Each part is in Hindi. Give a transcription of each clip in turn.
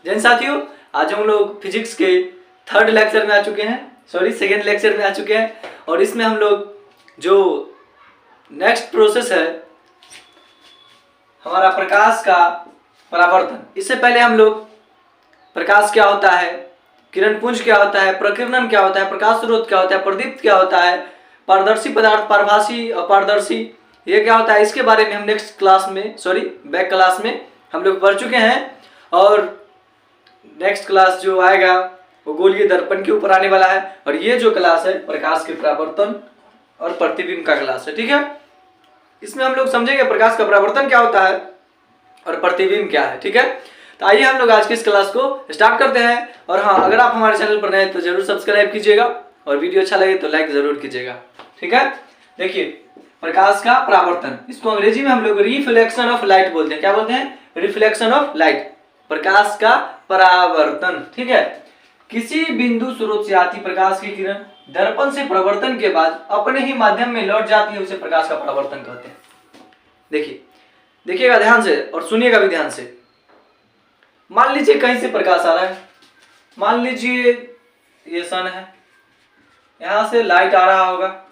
जैन साथियों, आज हम लोग फिजिक्स के थर्ड लेक्चर में आ चुके हैं, सेकेंड लेक्चर में आ चुके हैं। और इसमें हम लोग जो नेक्स्ट प्रोसेस है हमारा प्रकाश का परावर्तन, इससे पहले हम लोग प्रकाश क्या होता है, किरण पुंज क्या होता है, प्रकीर्णन क्या होता है, प्रकाश स्रोत क्या होता है, प्रदीप्त क्या होता है, पारदर्शी पदार्थ, पारभासी, अपारदर्शी, ये क्या होता है, इसके बारे में हम नेक्स्ट क्लास में बैक क्लास में हम लोग पढ़ चुके हैं। और नेक्स्ट क्लास जो आएगा वो गोलीय दर्पण के ऊपर आने वाला है। और ये जो क्लास है प्रकाश के परावर्तन और प्रतिबिंब का क्लास है, ठीक है। इसमें हम लोग समझेंगे प्रकाश का परावर्तन क्या होता है और प्रतिबिंब क्या है, ठीक है। तो आइए हम लोग आज की इस क्लास को स्टार्ट करते हैं। और हाँ, अगर आप हमारे चैनल पर नए हैं तो जरूर सब्सक्राइब कीजिएगा और वीडियो अच्छा लगे तो लाइक जरूर कीजिएगा, ठीक है। देखिए, प्रकाश का परावर्तन, इसको अंग्रेजी में हम लोग रिफ्लेक्शन ऑफ लाइट बोलते हैं। क्या बोलते हैं? रिफ्लेक्शन ऑफ लाइट, प्रकाश का परावर्तन, ठीक है। किसी बिंदु स्रोत से आती प्रकाश की किरण दर्पण से परावर्तन के बाद अपने ही माध्यम में लौट जाती है, उसे प्रकाश का परावर्तन कहते हैं। देखिएगा ध्यान से और सुनिएगा भी ध्यान से। मान लीजिए कहीं से प्रकाश आ रहा है, मान लीजिए ये सन है, यहां से लाइट आ रहा होगा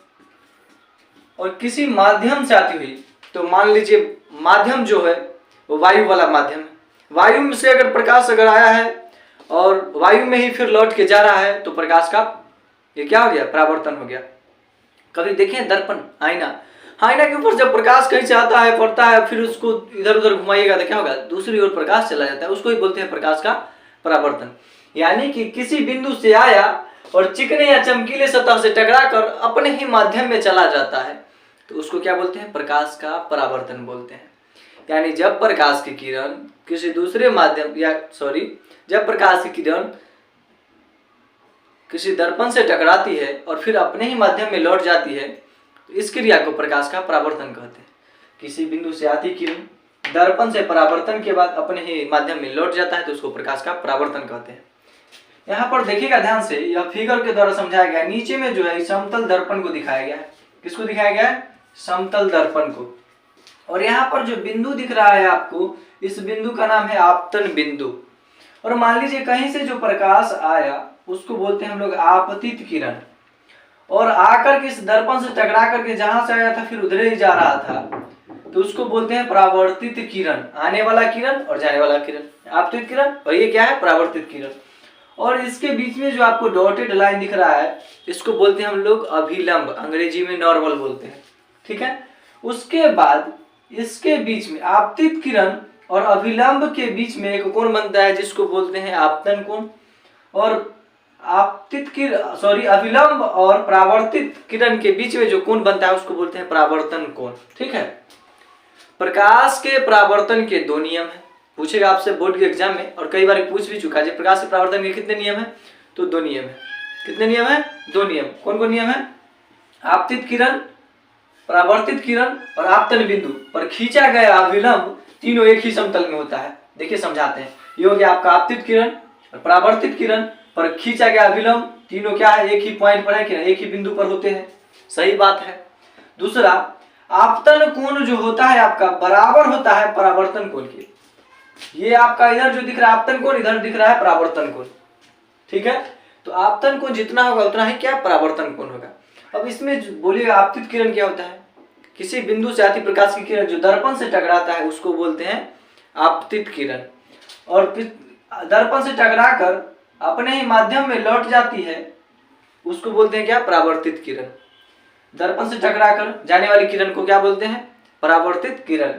और किसी माध्यम से आती हुई, तो मान लीजिए माध्यम जो है वो वायु वाला माध्यम है। वायु में से अगर प्रकाश अगर आया है और वायु में ही फिर लौट के जा रहा है तो प्रकाश का ये क्या हो गया? परावर्तन हो गया। कभी देखें दर्पण, आईना के ऊपर जब प्रकाश कहीं से आता है, पड़ता है, फिर उसको इधर उधर घुमाइएगा तो क्या होगा? दूसरी ओर प्रकाश चला जाता है, उसको ही बोलते हैं प्रकाश का परावर्तन। यानी कि किसी बिंदु से आया और चिकने या चमकीले सतह से टकराकर अपने ही माध्यम में चला जाता है, तो उसको क्या बोलते हैं? प्रकाश का परावर्तन बोलते हैं। यानी जब प्रकाश की किरण किसी दूसरे माध्यम जब प्रकाश की किरण किसी दर्पण से टकराती है और फिर अपने ही माध्यम में लौट जाती है, तो इस क्रिया को प्रकाश का परावर्तन कहते हैं। किसी बिंदु से आती किरण दर्पण से परावर्तन के बाद अपने ही माध्यम में लौट जाता है तो उसको प्रकाश का परावर्तन कहते हैं। यहाँ पर देखिएगा ध्यान से, यह फिगर के द्वारा समझाया गया है। नीचे में जो है समतल दर्पण को दिखाया गया है। किसको दिखाया गया है? समतल दर्पण को। और यहाँ पर जो बिंदु दिख रहा है आपको, इस बिंदु का नाम है आपतन बिंदु। और मान लीजिए कहीं से जो प्रकाश आया उसको बोलते हैं हम लोग आपतित किरण, और आकर के इस दर्पण से टकरा करके जहां से आया था फिर उधर ही जा रहा था, तो उसको बोलते हैं परावर्तित किरण। आने वाला किरण और जाने वाला किरण आपतित किरण, और ये क्या है? परावर्तित किरण। और इसके बीच में जो आपको डॉटेड लाइन दिख रहा है इसको बोलते हैं हम लोग अभिलंब, अंग्रेजी में नॉर्मल बोलते हैं, ठीक है। उसके बाद इसके बीच में आपतित किरण और अभिलंब के बीच में एक कोण बनता है जिसको बोलते हैं आपतन कोण। और अभिलंब और परावर्तित किरण के बीच में जो कोण बनता है उसको बोलते हैं परावर्तन कोण, ठीक है। प्रकाश के परावर्तन के दो नियम हैं, पूछेगा आपसे बोर्ड के एग्जाम में, और कई बार पूछ भी चुका है। प्रकाश के परावर्तन के कितने नियम है? तो दो नियम है। कितने नियम है? दो नियम। कौन कौन नियम है? आपतित किरण, परावर्तित किरण और आपतन बिंदु पर खींचा गया अभिलंब तीनों एक ही समतल में होता है। देखिए समझाते हैं। ये हो गया आपका आपतित किरण और परावर्तित किरण पर खींचा गया अभिलंब, तीनों क्या है? एक ही पॉइंट पर है कि एक ही बिंदु पर होते हैं। सही बात है। दूसरा, आपतन कोण जो होता है आपका बराबर होता है परावर्तन कोण के। ये आपका इधर जो दिख रहा है आपतन कोण, इधर दिख रहा है परावर्तन कोण, ठीक है। तो आपतन कोण जितना होगा उतना ही क्या? परावर्तन कोण होगा। अब इसमें बोलिएगा आपतित किरण क्या होता है? किसी बिंदु से आती प्रकाश की किरण जो दर्पण से टकराता है उसको बोलते हैं आपतित किरण, और दर्पण से टकराकर अपने ही माध्यम में लौट जाती है उसको बोलते हैं क्या? परावर्तित किरण। दर्पण से टकराकर जाने वाली किरण को क्या बोलते हैं? परावर्तित किरण।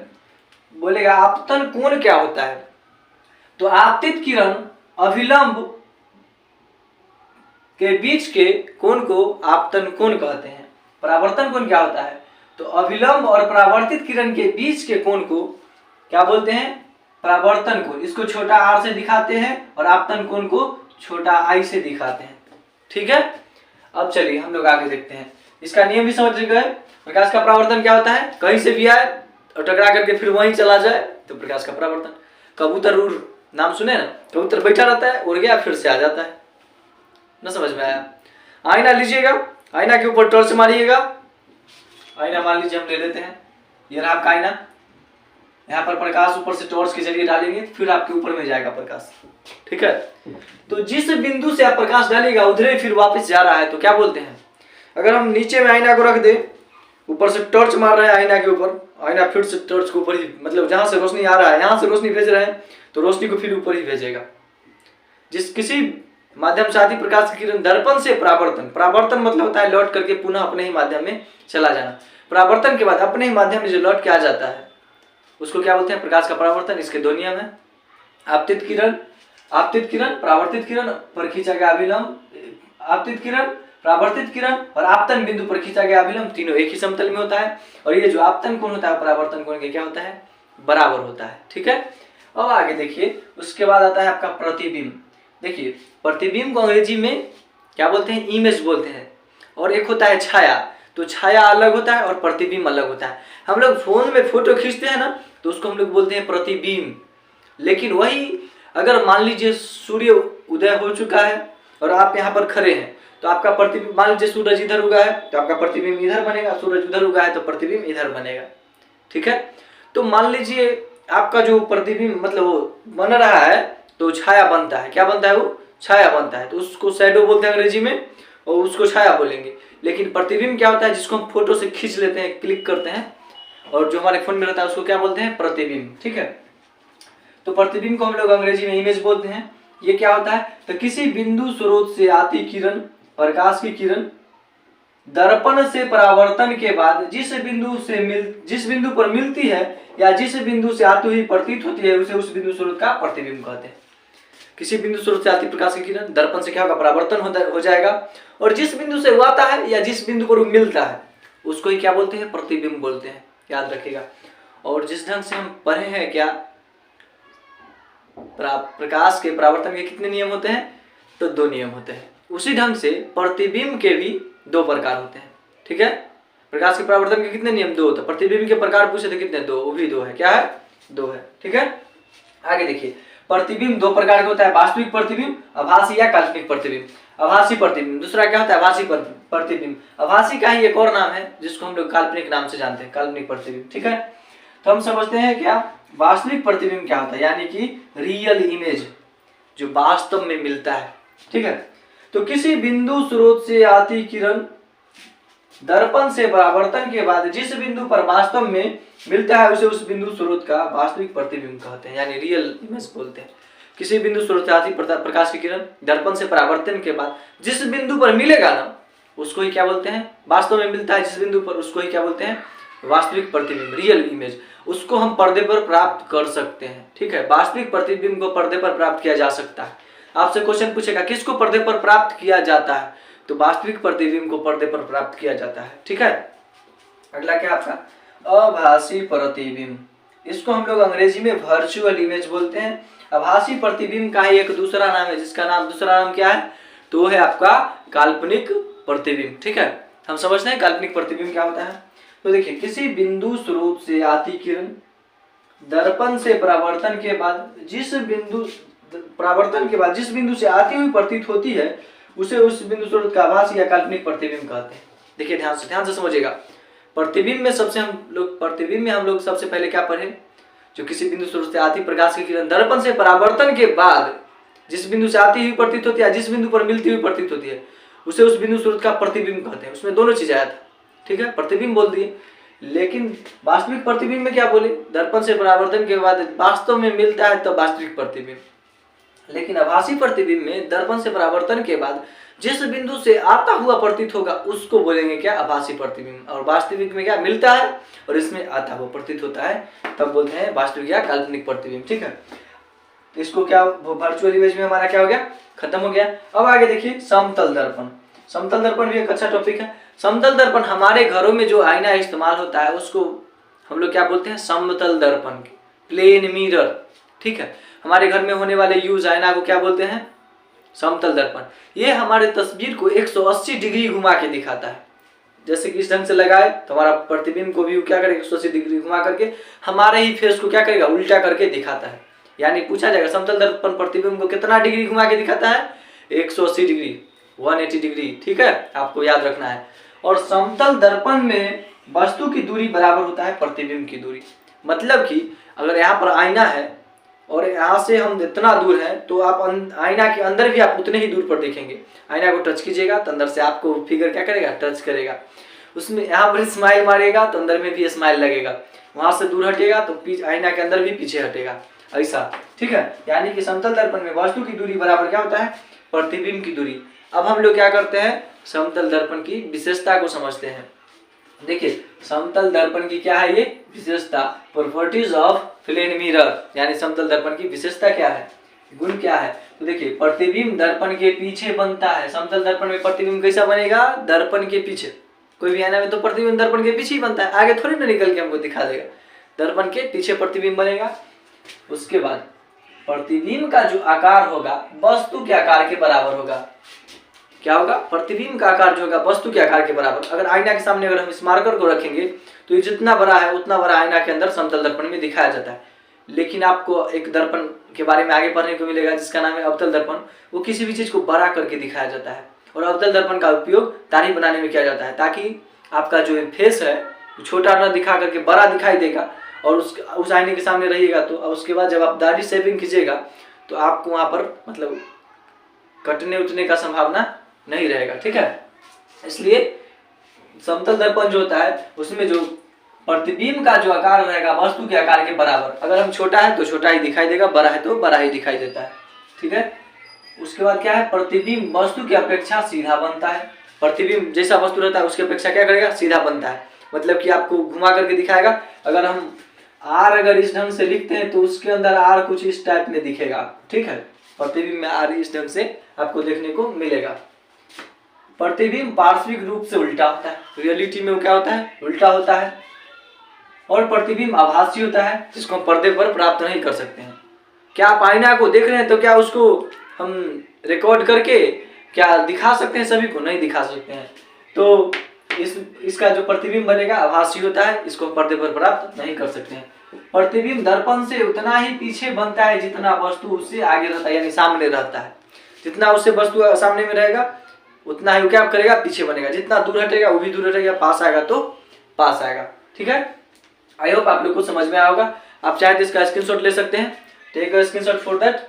बोलेगा आपतन कोण क्या होता है? तो आपतित किरण अभिलंब के बीच के कोण को आपतन कोण कहते हैं। परावर्तन कोण क्या होता है? तो अभिलंब और परावर्तित किरण के बीच के कोण को क्या बोलते हैं? परावर्तन कोण। इसको छोटा आर से दिखाते हैं और आपतन कोण को छोटा आई से दिखाते हैं, ठीक है। अब चलिए हम लोग आगे देखते हैं। इसका नियम भी समझ गए। प्रकाश का परावर्तन क्या होता है? कहीं से भी आए और टकरा करके फिर वहीं चला जाए तो प्रकाश का परावर्तन। कबूतर उड़, नाम सुने ना? कबूतर बैठा रहता है, उड़ गया फिर से आ जाता है। ना समझ में आया? आईना लीजिएगा, आईना के ऊपर टॉर्च मारिएगा। आईना मान लीजिए हम ले लेते हैं, ये रहा आपका आईना। यहाँ पर प्रकाश ऊपर से टॉर्च के जरिए डालेंगे, फिर आपके ऊपर में जाएगा प्रकाश, ठीक है। तो जिस बिंदु से आप प्रकाश डालेगा उधर ही फिर वापस जा रहा है, तो क्या बोलते हैं। अगर हम नीचे में आईना को रख दे, ऊपर से टॉर्च मार रहे हैं आईना के ऊपर, आईना फिर से टॉर्च को ऊपर ही, मतलब जहां से रोशनी आ रहा है यहाँ से रोशनी भेज रहे हैं तो रोशनी को फिर ऊपर ही भेजेगा। जिस किसी माध्यम से आती प्रकाश की किरण दर्पण से परावर्तन, परावर्तन मतलब होता है लौट करके पुनः अपने ही माध्यम में चला जाना। परावर्तन के बाद अपने ही माध्यम में जो लौट के आ जाता है उसको क्या बोलते हैं, प्रकाश का परावर्तन। इसके दो नियम है, आपतित किरण, आपतित किरण, परावर्तित किरण पर खींचा गया अभिलंब, आपतित किरण, परावर्तित किरण और आपतन बिंदु पर खींचा गया अभिलंब, तीनों एक ही समतल में होता है। और ये जो आपतन कोण होता है परावर्तन कोण के क्या होता है, बराबर होता है, ठीक है। अब आगे देखिए, उसके बाद आता है आपका प्रतिबिंब। देखिए प्रतिबिंब को अंग्रेजी में क्या बोलते हैं, इमेज बोलते हैं। और एक होता है छाया, तो छाया अलग होता है और प्रतिबिंब अलग होता है। हम लोग फोन में फोटो खींचते हैं ना, तो उसको हम लोग बोलते हैं प्रतिबिंब। लेकिन वही अगर मान लीजिए सूर्य उदय हो चुका है और आप यहाँ पर खड़े हैं, तो आपका प्रतिबिंब, मान लीजिए सूरज इधर उगा है तो आपका प्रतिबिंब इधर बनेगा, सूरज उधर उगा है तो प्रतिबिंब इधर बनेगा, ठीक है। तो मान लीजिए आपका जो प्रतिबिंब मतलब वो बन रहा है तो छाया बनता है, क्या बनता है, वो छाया बनता है, तो उसको शैडो बोलते हैं अंग्रेजी में और उसको छाया बोलेंगे। लेकिन प्रतिबिंब क्या होता है, जिसको हम फोटो से खींच लेते हैं, क्लिक करते हैं और जो हमारे फोन में रहता है उसको क्या बोलते हैं, प्रतिबिंब, ठीक है। तो प्रतिबिंब को हम लोग अंग्रेजी में इमेज बोलते हैं। ये क्या होता है, तो किसी बिंदु स्रोत से आती किरण, प्रकाश की किरण दर्पण से परावर्तन के बाद जिस बिंदु पर मिलती है या जिस बिंदु से आती हुई प्रतीत होती है उसे उस बिंदु स्रोत का प्रतिबिंब कहते हैं। किसी बिंदु स्रोत से आती प्रकाश की किरण दर्पण से क्या होगा, परावर्तन हो जाएगा और जिस बिंदु से वो आता है या जिस बिंदु पर वो मिलता है उसको ही क्या बोलते हैं, प्रतिबिंब बोलते हैं, याद रखिएगा। और जिस ढंग से हम पढ़े हैं क्या, प्रकाश के परावर्तन के कितने नियम होते हैं, तो दो नियम होते हैं। उसी ढंग से प्रतिबिंब के भी दो प्रकार होते हैं, ठीक है। प्रकाश के परावर्तन के कितने नियम, दो होते हैं। प्रतिबिंब के प्रकार पूछे थे कितने, दो, वो भी दो है, क्या है, दो है, ठीक है। आगे देखिए, प्रतिबिंब दो प्रकार का होता है, वास्तविक प्रतिबिंब, आभासी या काल्पनिक प्रतिबिंब। आभासी प्रतिबिंब, दूसरा क्या होता है, आभासी प्रतिबिंब। आभासी का ही एक और नाम है जिसको हम लोग काल्पनिक नाम से जानते हैं, काल्पनिक प्रतिबिंब, ठीक है। तो हम समझते हैं क्या, वास्तविक प्रतिबिंब क्या होता है, यानी कि रियल इमेज, जो वास्तव में मिलता है, ठीक है। तो किसी बिंदु स्रोत से आती किरण दर्पण से परावर्तन के बाद जिस बिंदु पर वास्तव में मिलता है उसे उस बिंदु स्रोत का वास्तविक प्रतिबिंब कहते हैं, यानी रियल इमेज बोलते हैं। किसी बिंदु स्रोत से आती प्रकाश की किरण दर्पण से परावर्तन के बाद जिस बिंदु पर मिलेगा ना उसको ही क्या बोलते हैं, वास्तव में मिलता है जिस बिंदु पर, उसको ही क्या बोलते हैं, वास्तविक प्रतिबिंब, रियल इमेज। उसको हम पर्दे पर प्राप्त कर सकते हैं, ठीक है। वास्तविक प्रतिबिंब को पर्दे पर प्राप्त किया जा सकता है। आपसे क्वेश्चन पूछेगा किसको पर्दे पर प्राप्त किया जाता है, तो वास्तविक प्रतिबिंब को पर्दे पर प्राप्त किया जाता है, ठीक है। अगला क्या आपका, आभासी प्रतिबिंब। इसको हम लोग अंग्रेजी में वर्चुअल इमेज बोलते हैं। आभासी प्रतिबिंब का ही एक दूसरा नाम है, जिसका नाम, दूसरा नाम क्या है, तो है आपका काल्पनिक प्रतिबिंब, ठीक है। हम समझते हैं काल्पनिक प्रतिबिंब क्या होता है। तो देखिए, किसी बिंदु स्रोत से आती किरण दर्पण से परावर्तन के बाद जिस बिंदु से आती हुई प्रतीत होती है उसे उस बिंदु स्रोत का आभासी या काल्पनिक प्रतिबिंब कहते हैं। देखिए ध्यान से समझिएगा। प्रतिबिंब में हम लोग सबसे पहले क्या पढ़े, जो किसी बिंदु स्रोत से आती प्रकाश की किरण दर्पण से परावर्तन के बाद जिस बिंदु से आती हुई प्रतीत होती है, जिस बिंदु पर मिलती हुई प्रतीत होती है, उसे उस बिंदु स्रोत का प्रतिबिंब कहते हैं। उसमें दोनों चीज आया था, ठीक है, प्रतिबिंब बोल दिए। लेकिन वास्तविक प्रतिबिंब में क्या बोले, दर्पण से परावर्तन के बाद वास्तव में मिलता है तो वास्तविक प्रतिबिंब। लेकिन आभासी प्रतिबिंब में दर्पण से परावर्तन के बाद जिस बिंदु से आता हुआ प्रतीत होगा उसको बोलेंगे क्या, आभासी प्रतिबिंब। और वास्तविक में क्या मिलता है और इसमें आता हुआ प्रतीत होता है, तब बोलते हैं वास्तविक या काल्पनिक प्रतिबिंब, ठीक है। इसको क्या, वर्चुअल इमेज में हमारा क्या हो गया, खत्म हो गया। अब आगे देखिए, समतल दर्पण। समतल दर्पण भी एक अच्छा टॉपिक है। समतल दर्पण, हमारे घरों में जो आईना इस्तेमाल होता है उसको हम लोग क्या बोलते हैं, समतल दर्पण, प्लेन मिरर, ठीक है। हमारे घर में होने वाले यूज आईना को क्या बोलते हैं, समतल दर्पण। ये हमारे तस्वीर को 180 डिग्री घुमा के दिखाता है। जैसे कि इस ढंग से लगाए तो हमारा प्रतिबिंब को भी क्या करेगा, 180 डिग्री घुमा करके हमारे ही फेस को क्या करेगा, उल्टा करके दिखाता है। यानी पूछा जाएगा समतल दर्पण प्रतिबिंब को कितना डिग्री घुमा के दिखाता है, 180 डिग्री, 180 डिग्री, ठीक है, आपको याद रखना है। और समतल दर्पण में वस्तु की दूरी बराबर होता है प्रतिबिंब की दूरी। मतलब कि अगर यहाँ पर आईना है और यहाँ से हम इतना दूर हैं तो आप आईना के अंदर भी आप उतने ही दूर पर देखेंगे। आईना को टच कीजिएगा तो अंदर से आपको फिगर क्या करेगा, टच करेगा। उसमें यहाँ पर स्माइल मारेगा तो अंदर में भी स्माइल लगेगा, वहां से दूर हटेगा तो आईना के अंदर भी पीछे हटेगा, ऐसा। ठीक है, यानी कि समतल दर्पण में वस्तु की दूरी बराबर क्या होता है, प्रतिबिंब की दूरी। अब हम लोग क्या करते हैं, समतल दर्पण की विशेषता को समझते हैं। देखिए समतल दर्पण की क्या है ये विशेषता, प्रॉपर्टीज ऑफ प्लेन मिरर, यानी समतल दर्पण की विशेषता क्या है, गुण क्या है। तो देखिए प्रतिबिंब दर्पण के पीछे बनता है। समतल दर्पण में प्रतिबिंब कैसा बनेगा, दर्पण के पीछे। कोई भी आईना में तो प्रतिबिंब दर्पण के पीछे ही बनता है, आगे थोड़ी ना निकल के हमको दिखा देगा। दर्पण के पीछे प्रतिबिंब बनेगा। उसके बाद प्रतिबिंब का जो आकार होगा वस्तु के आकार के बराबर होगा। क्या होगा, प्रतिबिंब का आकार जो होगा वस्तु के आकार के बराबर। अगर आईना के सामने अगर हम इस मार्कर को रखेंगे तो ये जितना बड़ा है उतना बड़ा आईना के अंदर समतल दर्पण में दिखाया जाता है। लेकिन आपको एक दर्पण के बारे में आगे पढ़ने को मिलेगा जिसका नाम है अवतल दर्पण। वो किसी भी चीज को बड़ा करके दिखाया जाता है और अवतल दर्पण का उपयोग दाढ़ी बनाने में किया जाता है, ताकि आपका जो फेस है छोटा न दिखा करके बड़ा दिखाई देगा। और उस आईने के सामने रहिएगा तो उसके बाद जब आप दाढ़ी शेविंग कीजिएगा तो आपको वहां पर मतलब कटने उठने का संभावना नहीं रहेगा। ठीक है, इसलिए समतल दर्पण जो होता है उसमें जो प्रतिबिंब का जो आकार रहेगा वस्तु के आकार के बराबर। अगर हम छोटा है तो छोटा ही दिखाई देगा, बड़ा है तो बड़ा ही दिखाई देता है। ठीक है, उसके बाद क्या है, प्रतिबिंब वस्तु की अपेक्षा सीधा बनता है। प्रतिबिंब जैसा वस्तु रहता है उसकी अपेक्षा क्या करेगा, सीधा बनता है। मतलब कि आपको घुमा करके दिखाएगा। अगर हम आर अगर इस ढंग से लिखते हैं तो उसके अंदर आर कुछ इस टाइप में दिखेगा। ठीक है, प्रतिबिंब में आर इस ढंग से आपको देखने को मिलेगा। प्रतिबिंब पार्श्विक रूप से उल्टा होता है, रियलिटी में वो क्या होता है, उल्टा होता है। और प्रतिबिंब आभासी होता है जिसको हम पर्दे पर प्राप्त नहीं कर सकते हैं। क्या आप आईना को देख रहे हैं तो क्या उसको हम रिकॉर्ड करके क्या दिखा सकते हैं, सभी को नहीं दिखा सकते हैं। तो इसका जो प्रतिबिंब बनेगा आभासी होता है, इसको पर्दे पर प्राप्त नहीं कर सकते हैं। प्रतिबिंब दर्पण से उतना ही पीछे बनता है जितना वस्तु उससे आगे रहता है, यानी सामने रहता है। जितना उससे वस्तु सामने में रहेगा उतना ही क्या करेगा, पीछे बनेगा। जितना दूर हटेगा वो भी दूर हटेगा, पास आएगा तो पास आएगा। ठीक है, आई होप आप लोग को समझ में आया होगा। आप चाहे तो इसका स्क्रीनशॉट ले सकते हैं, take a screenshot for that.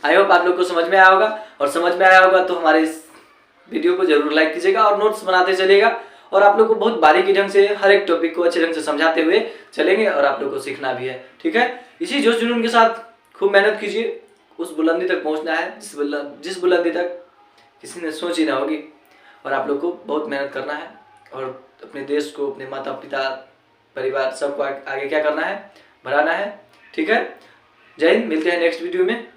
I hope आप लोग को समझ में आया होगा, और समझ में आया होगा तो हमारे इस वीडियो को जरूर लाइक कीजिएगा और नोट्स बनाते चलिएगा। और आप लोग को बहुत बारीकी ढंग से हर एक टॉपिक को अच्छे ढंग से समझाते हुए चलेंगे और आप लोग को सीखना भी है। ठीक है, इसी जोश जुनून के साथ खूब मेहनत कीजिए। उस बुलंदी तक पहुंचना है जिस बुलंदी तक किसी ने सोची ना होगी। और आप लोग को बहुत मेहनत करना है और अपने देश को, अपने माता पिता, परिवार सबको आगे क्या करना है, बढ़ाना है। ठीक है, जय हिंद, मिलते हैं नेक्स्ट वीडियो में।